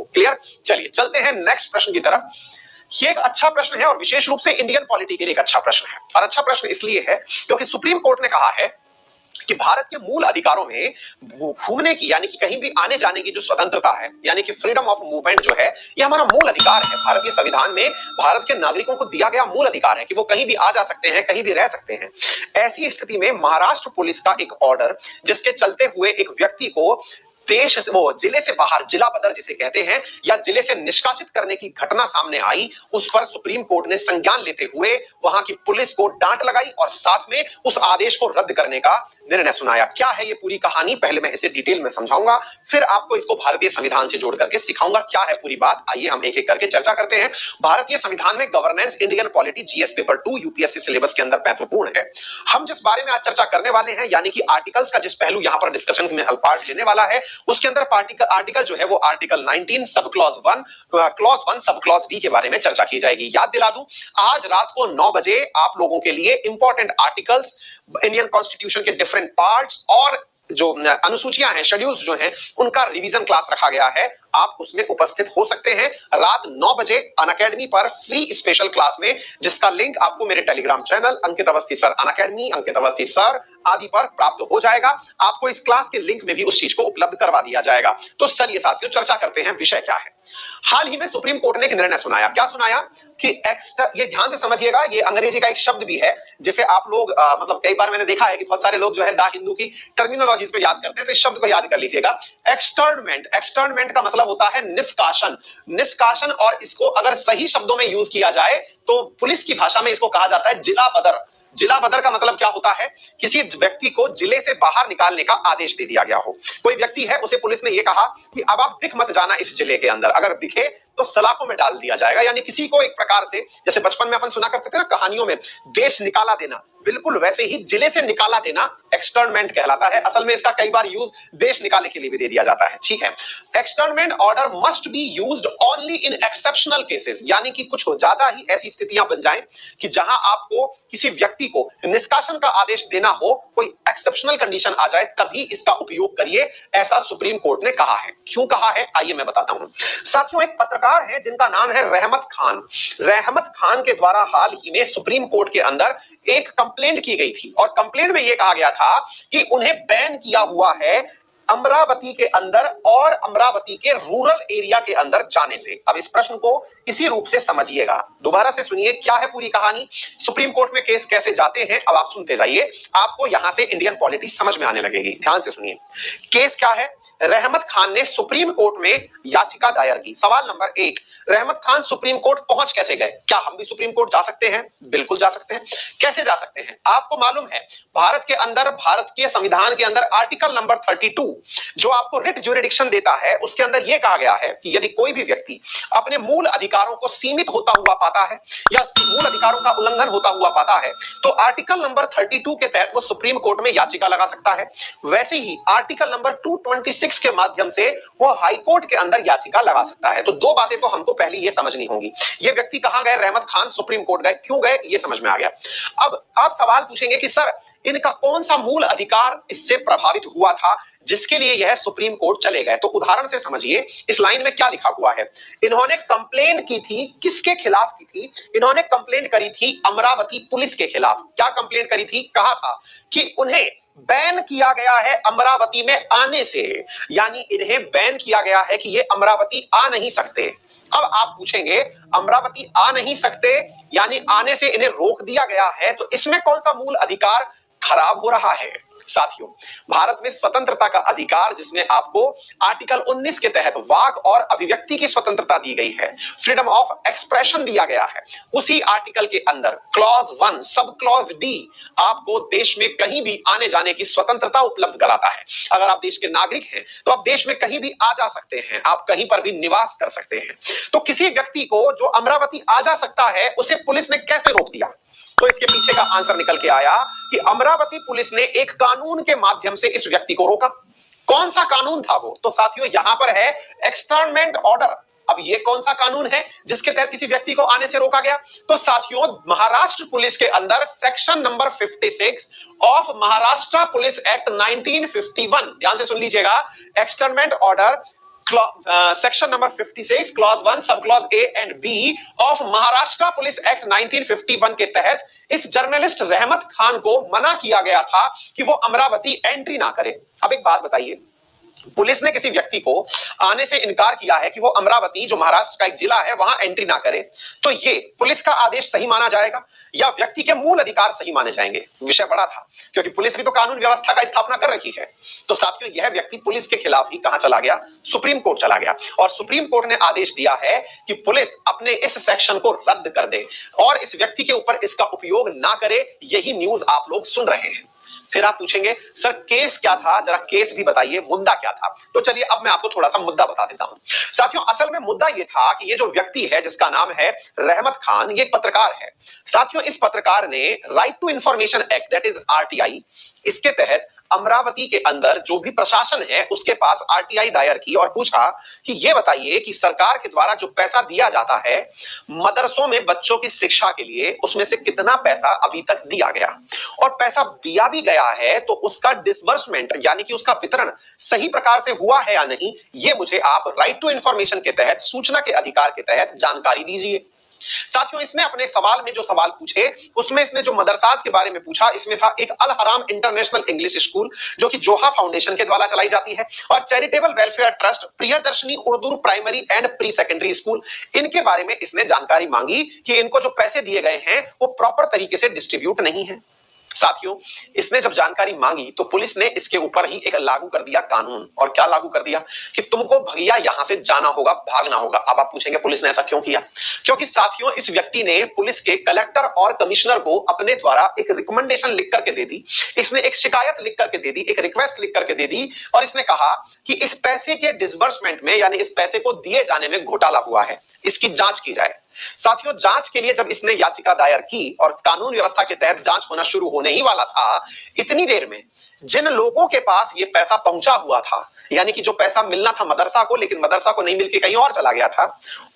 को। क्लियर? चलिए चलते हैं नेक्स्ट प्रश्न की तरफ। ये एक अच्छा प्रश्न है और विशेष रूप से इंडियन पॉलिटी के लिए एक अच्छा प्रश्न है। और अच्छा प्रश्न इसलिए है क्योंकि सुप्रीम कोर्ट ने कहा है कि भारत के मूल अधिकारों में घूमने की यानी कि कहीं भी आने जाने की जो स्वतंत्रता है, यानी कि फ्रीडम ऑफ मूवमेंट जो है, यह हमारा मूल अधिकार है। भारतीय संविधान में भारत के नागरिकों को दिया गया मूल अधिकार है कि वो कहीं भी आ जा सकते हैं, कहीं भी रह सकते हैं। ऐसी स्थिति में महाराष्ट्र पुलिस का एक ऑर्डर, जिसके चलते हुए एक व्यक्ति को देश वो जिले से बाहर, जिला बदर जिसे कहते हैं, या जिले से निष्कासित करने की घटना सामने आई, उस पर सुप्रीम कोर्ट ने संज्ञान लेते हुए वहां की पुलिस को डांट लगाई और साथ में उस आदेश को रद्द करने का निर्णय सुनाया। क्या है ये पूरी कहानी, पहले मैं इसे डिटेल में समझाऊंगा, फिर आपको इसको भारतीय संविधान से जोड़ करके सिखाऊंगा क्या है पूरी बात। आइए हम एक एक करके चर्चा करते हैं। भारतीय संविधान में governance, Indian polity, GS paper 2 UPSC syllabus के अंदर महत्वपूर्ण है। हम जिस बारे में आज चर्चा करने वाले हैं, यानी कि आर्टिकल्स का जिस पहलू यहां पर डिस्कशन में पार्ट लेने वाला है, उसके अंदर आर्टिकल जो है वो article 19 sub clause 1 clause 1 sub clause D के बारे में चर्चा की जाएगी। याद दिला दूं, आज रात को 9 बजे आप लोगों के लिए इंपॉर्टेंट आर्टिकल्स, इंडियन कॉन्स्टिट्यूशन के डिफरेंट पार्ट्स और जो अनुसूचियां हैं, शेड्यूल्स जो हैं, उनका रिवीजन क्लास रखा गया है। आप उसमें उपस्थित हो सकते हैं रात 9 बजे अनअकैडमी पर फ्री स्पेशल क्लास में, जिसका लिंक आपको मेरे टेलीग्राम चैनल अंकित अवस्थी सर अनअकैडमी, अंकित अवस्थी सर आदि पर प्राप्त हो जाएगा। आपको इस क्लास के लिंक में भी उस चीज को उपलब्ध करवा दिया जाएगा। तो चलिए साथियों चर्चा करते हैं, विषय क्या है। हाल ही में सुप्रीम कोर्ट ने एक निर्णय सुनाया। क्या सुनाया कि ये ध्यान से समझिएगा, ये अंग्रेजी का एक शब्द भी है जिसे आप लोग मतलब कई बार मैंने देखा है कि बहुत सारे लोग जो है दा हिंदू की टर्मिनोलॉजीज पे याद करते हैं, तो इस शब्द को याद कर लीजिएगा। एक्सटर्नमेंट, एक्सटर्नमेंट का मतलब होता है निष्कासन, निष्कासन। और इसको अगर सही शब्दों में यूज किया जाए तो पुलिस की भाषा में इसको कहा जाता है जिला बदर। जिला बदर का मतलब क्या होता है? किसी व्यक्ति को जिले से बाहर निकालने का आदेश दे दिया गया हो। कोई व्यक्ति है, उसे पुलिस ने यह कहा कि अब आप दिख मत जाना इस जिले के अंदर, अगर दिखे तो सलाखों में डाल दिया जाएगा। यानी किसी को एक प्रकार से, जैसे बचपन में अपन सुना करते थे ना कहानियों में, देश निकाला देना, बिल्कुल वैसे ही जिले से निकाला देना एक्सटर्नमेंट कहलाता है। असल में इसका कई बार यूज देश निकालने के लिए भी दे दिया जाता है। ठीक है, externment order must be used only in exceptional cases, यानी कि कुछ ज्यादा ही ऐसी स्थितियां बन जाएं कि जहां आपको किसी व्यक्ति को निष्कासन का आदेश देना हो, कोई एक्सेप्शनल कंडीशन आ जाए, तभी इसका उपयोग करिए, ऐसा सुप्रीम कोर्ट ने कहा है। क्यों कहा है आइए मैं बताता हूं। साथियों, एक पत्रकार है जिनका नाम है रहमत खान। रहमत खान के द्वारा हाल ही में सुप्रीम कोर्ट के अंदर एक कंप्लेंट की गई थी और कंप्लेंट में यह कहा गया था कि उन्हें बैन किया हुआ है अमरावती के अंदर और अमरावती के रूरल एरिया के अंदर जाने से। अब इस प्रश्न को इसी रूप से समझिएगा, दोबारा से सुनिए क्या है पूरी कहानी, सुप्रीम कोर्ट में केस कैसे जाते हैं। अब आप सुनते जाइए, आपको यहां से इंडियन पॉलिटी समझ में आने लगेगी। ध्यान से सुनिए, केस क्या है। रहमत खान ने सुप्रीम कोर्ट में याचिका दायर की। सवाल नंबर 1, रहमत खान सुप्रीम कोर्ट पहुंच कैसे गए? क्या हम भी सुप्रीम कोर्ट जा सकते हैं? बिल्कुल जा सकते हैं। कैसे जा सकते हैं? आपको मालूम है भारत के अंदर, भारत के संविधान के अंदर आर्टिकल नंबर 32 जो आपको रिट ज्यूरिडिक्शन देता है, उसके अंदर यह कहा गया है कि यदि कोई भी व्यक्ति अपने मूल अधिकारों को सीमित होता हुआ पाता है या मूल अधिकारों का उल्लंघन होता हुआ पाता है, तो आर्टिकल नंबर 32 के तहत वो सुप्रीम कोर्ट में याचिका लगा सकता है। वैसे ही आर्टिकल नंबर 226 के माध्यम से वो हाई कोर्ट के अंदर याचिका लगा सकता है। तो दो बातें तो हमको पहले ये समझनी होंगी, ये व्यक्ति कहां गए, रहमत खान सुप्रीम कोर्ट गए, क्यों गए, ये समझ में आ गया। अब आप सवाल पूछेंगे कि सर इनका कौन सा मूल अधिकार इससे प्रभावित हुआ था जिसके लिए यह सुप्रीम कोर्ट चले गए? तो उदाहरण से समझिए, इस लाइन में क्या लिखा हुआ है। इन्होंने कंप्लेंट की थी, किसके खिलाफ की थी? इन्होंने कंप्लेंट करी थी अमरावती पुलिस के खिलाफ। क्या कंप्लेंट करी थी? कहा था कि उन्हें बैन किया गया है अमरावती में आने से, यानी इन्हें बैन किया गया है कि ये अमरावती आ नहीं सकते। अब आप पूछेंगे अमरावती आ नहीं सकते यानी आने से इन्हें रोक दिया गया है, तो इसमें कौन सा मूल अधिकार खराब हो रहा है? साथियों, भारत में स्वतंत्रता का अधिकार, जिसमें आपको आर्टिकल 19 के तहत वाक और अभिव्यक्ति की स्वतंत्रता दी गई है, फ्रीडम ऑफ एक्सप्रेशन दिया गया है, उसी आर्टिकल के अंदर क्लॉज 1 सब क्लॉज डी आपको देश में कहीं भी आने जाने की स्वतंत्रता उपलब्ध कराता है। अगर आप देश के नागरिक हैं तो आप देश में कहीं भी आ जा सकते हैं, आप कहीं पर भी निवास कर सकते हैं। तो किसी व्यक्ति को जो अमरावती आ जा सकता है, उसे पुलिस ने कैसे रोक दिया? तो इसके पीछे का आंसर निकल के आया कि अमरावती पुलिस ने एक कानून के माध्यम से इस व्यक्ति को रोका। कौन सा कानून था वो? तो साथियों यहां पर है एक्सटर्नमेंट ऑर्डर। अब ये कौन सा कानून है जिसके तहत किसी व्यक्ति को आने से रोका गया? तो साथियों महाराष्ट्र पुलिस के अंदर section number 56 of Maharashtra police act 1951, ध्यान से सुन लीजिएगा, externment order section number 56 clause 1 sub clause A and B of Maharashtra police act 1951 के तहत इस जर्नलिस्ट रहमत खान को मना किया गया था कि वो अमरावती एंट्री ना करे। अब एक बात बताइए, पुलिस ने किसी व्यक्ति को आने से इनकार किया है कि वो अमरावती जो महाराष्ट्र का एक जिला है वहां एंट्री ना करे, तो ये पुलिस का आदेश सही माना जाएगा या व्यक्ति के मूल अधिकार सही माने जाएंगे? विषय बड़ा था, क्योंकि पुलिस भी तो कानून व्यवस्था का स्थापना कर रखी है। तो साथियों, यह व्यक्ति पुलिस के खिलाफ ही कहां चला गया? सुप्रीम कोर्ट चला गया, और सुप्रीम कोर्ट ने आदेश दिया है कि पुलिस अपने इस सेक्शन को रद्द कर दे और इस व्यक्ति के ऊपर इसका उपयोग ना करे। यही न्यूज आप लोग सुन रहे हैं। फिर आप पूछेंगे सर केस क्या था, जरा केस भी बताइए, मुद्दा क्या था? तो चलिए अब मैं आपको थोड़ा सा मुद्दा बता देता हूं। साथियों, असल में मुद्दा यह था कि ये जो व्यक्ति है जिसका नाम है रहमत खान, ये एक पत्रकार है। साथियों, इस पत्रकार ने right to information act that is RTI, इसके तहत अमरावती के अंदर जो भी प्रशासन है उसके पास आरटीआई दायर की और पूछा कि ये बताइए कि सरकार के द्वारा जो पैसा दिया जाता है मदरसों में बच्चों की शिक्षा के लिए, उसमें से कितना पैसा अभी तक दिया गया, और पैसा दिया भी गया है तो उसका डिसबर्समेंट यानी कि उसका वितरण सही प्रकार से हुआ है या नहीं, ये मुझे आप राइट टू इंफॉर्मेशन के तहत, सूचना के अधिकार के तहत जानकारी दीजिए। साथियों, इसने अपने सवाल में जो सवाल पूछे उसमें इसने जो मदरसास के बारे में पूछा, इसमें था एक अल हराम इंटरनेशनल इंग्लिश स्कूल जो कि जोहा फाउंडेशन के द्वारा चलाई जाती है, और charitable welfare trust Priyadarshini Urdu primary and pre secondary school, इनके बारे में इसने जानकारी मांगी कि इनको जो पैसे दिए गए हैं वो प्रॉपर तरीके से डिस्ट्रीब्यूट नहीं है। साथियों, इसने जब जानकारी मांगी तो पुलिस ने इसके ऊपर ही एक लागू कर दिया कानून, और क्या लागू कर दिया कि तुमको भैया यहां से जाना होगा, भागना होगा। अब आप पूछेंगे पुलिस ने ऐसा क्यों किया? क्योंकि साथियों, इस व्यक्ति ने पुलिस के कलेक्टर और कमिश्नर को अपने द्वारा एक रिकमेंडेशन लिख करके दे दी, इसने एक शिकायत लिख करके दे दी, एक रिक्वेस्ट लिख करके दे दी, और इसने कहा कि इस पैसे के डिसबर्समेंट में यानी इस पैसे को दिए जाने में घोटाला हुआ है, इसकी जांच की जाए। साथियों, जांच के लिए जब इसने याचिका दायर की और कानून व्यवस्था के तहत जांच होना शुरू होने ही वाला था, इतनी देर में जिन लोगों के पास ये पैसा पहुंचा हुआ था, यानी कि जो पैसा मिलना था मदरसा को लेकिन मदरसा को नहीं मिलके कहीं और चला गया था,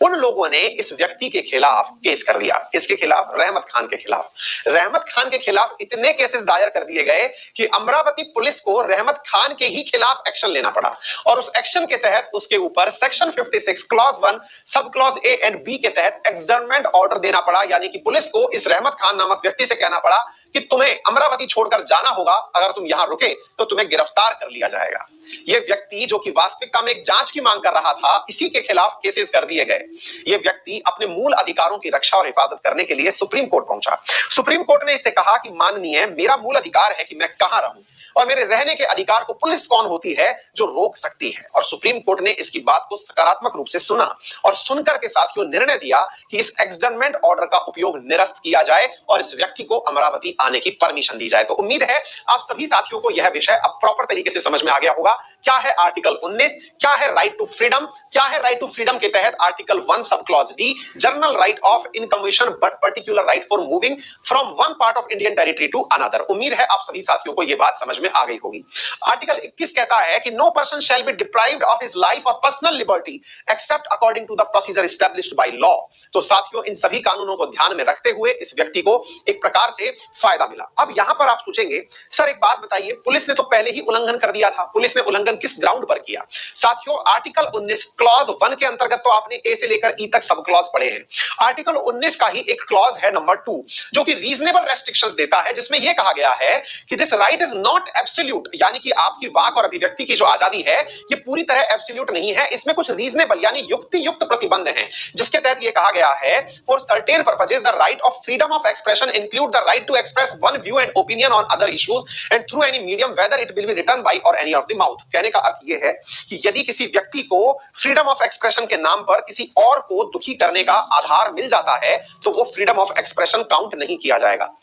उन लोगों ने इस व्यक्ति के खिलाफ केस कर दिया। किसके खिलाफ? रहमत खान के खिलाफ। रहमत खान के खिलाफ इतने केसेस दायर कर दिए गए कि अमरावती पुलिस को रहमत खान के ही खिलाफ एक्शन लेना पड़ा, और उस एक्शन के तहत उसके ऊपर section 56 clause 1 sub clause A and B के तहत एक्सटर्नमेंट ऑर्डर देना पड़ा, यानी कि पुलिस को इस रहमत खान नामक व्यक्ति से कहना पड़ा कि तुम्हें अमरावती छोड़कर जाना होगा, अगर तुम यहां रुके तो तुम्हें गिरफ्तार कर लिया जाएगा। यह व्यक्ति जो कि वास्तविकता में एक जांच की मांग कर रहा था, इसी के खिलाफ केसेस कर दिए गए। यह व्यक्ति अपने मूल अधिकारों की रक्षा और हिफाजत करने के लिए सुप्रीम कोर्ट पहुंचा। सुप्रीम कोर्ट ने इससे कहा कि माननीय, मेरा मूल अधिकार है कि मैं कहां रहूं, और मेरे रहने के अधिकार को पुलिस कौन होती है जो रोक सकती है? और सुप्रीम कोर्ट ने इसकी बात को सकारात्मक रूप से सुना और सुनकर के साथियों निर्णय दिया कि इस एक्सटर्नमेंट ऑर्डर का उपयोग निरस्त किया जाए और इस व्यक्ति को अमरावती आने की परमिशन दी जाए। तो उम्मीद है आप सभी साथियों को यह विषय अब प्रॉपर तरीके से समझ में आ गया होगा। क्या है आर्टिकल 19, क्या है राइट टू फ्रीडम, क्या है राइट टू फ्रीडम के तहत article 1 sub clause D, general right of incommunication but particular right for moving from one part of Indian territory to another. उम्मीद है आप सभी साथियों को यह बात समझ में आ गई होगी। आर्टिकल 21 कहता है कि no person shall be deprived of his life और personal liberty except according to the procedure established by law. तो साथियों, इन सभी कानूनों को ध्यान में रखते हुए इस व्यक्ति को एक प्रकार से फायदा मिला। अब यहां पर आप सोचेंगे सर एक बात बताइए, पुलिस ने तो पहले ही उल्लंघन कर दिया था, पुलिस ने उल्लंघन किस ग्राउंड पर किया? साथियों, आर्टिकल 19 क्लॉज 1 के अंतर्गत तो आपने ए से लेकर ई तक सब क्लॉज पढ़े हैं। आर्टिकल 19 का ही एक क्लॉज है नंबर 2 जो कि रीजनेबल रेस्ट्रिक्शंस देता है, जिसमें यह कहा गया है कि this right is not absolute, यानी कि आपकी वाक और अभिव्यक्ति की जो आजादी है ये पूरी तरह एब्सोल्यूट नहीं है, इसमें कुछ रीजनेबल यानी युक्ति युक्त प्रतिबंध हैं, जिसके तहत यह कहा गया है for certain purposes the right of freedom of expression include the right to express one view and opinion on other issues and through any medium whether it will be written by or any of the mouth. कहने का अर्थ यह है कि यदि किसी व्यक्ति को freedom of expression के नाम पर किसी और को दुखी करने का आधार मिल जाता है तो वो फ्रीडम ऑफ एक्सप्रेशन काउंट नहीं किया जाएगा।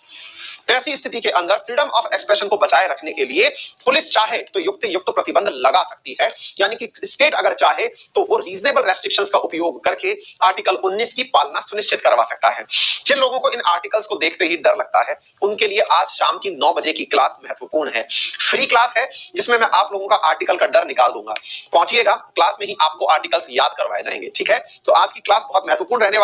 ऐसी स्थिति के अंदर फ्रीडम ऑफ एक्सप्रेशन को बचाए रखने के लिए पुलिस चाहे तो युक्त प्रतिबंध लगा सकती है, यानी कि स्टेट अगर चाहे तो वो रीजनेबल रेस्ट्रिक्शंस का उपयोग करके आर्टिकल 19 की पालना सुनिश्चित करवा सकता है। जिन लोगों को इन आर्टिकल्स को देखते ही डर लगता है उनके लिए आज शाम की 9 बजे की क्लास महत्वपूर्ण है। फ्री क्लास है जिसमें मैं आप लोगों का आर्टिकल का डर निकाल दूंगा। पहुंचिएगा, क्लास में ही आपको आर्टिकल्स याद करवाए जाएंगे। ठीक है, तो आज की क्लास बहुत महत्वपूर्ण रहने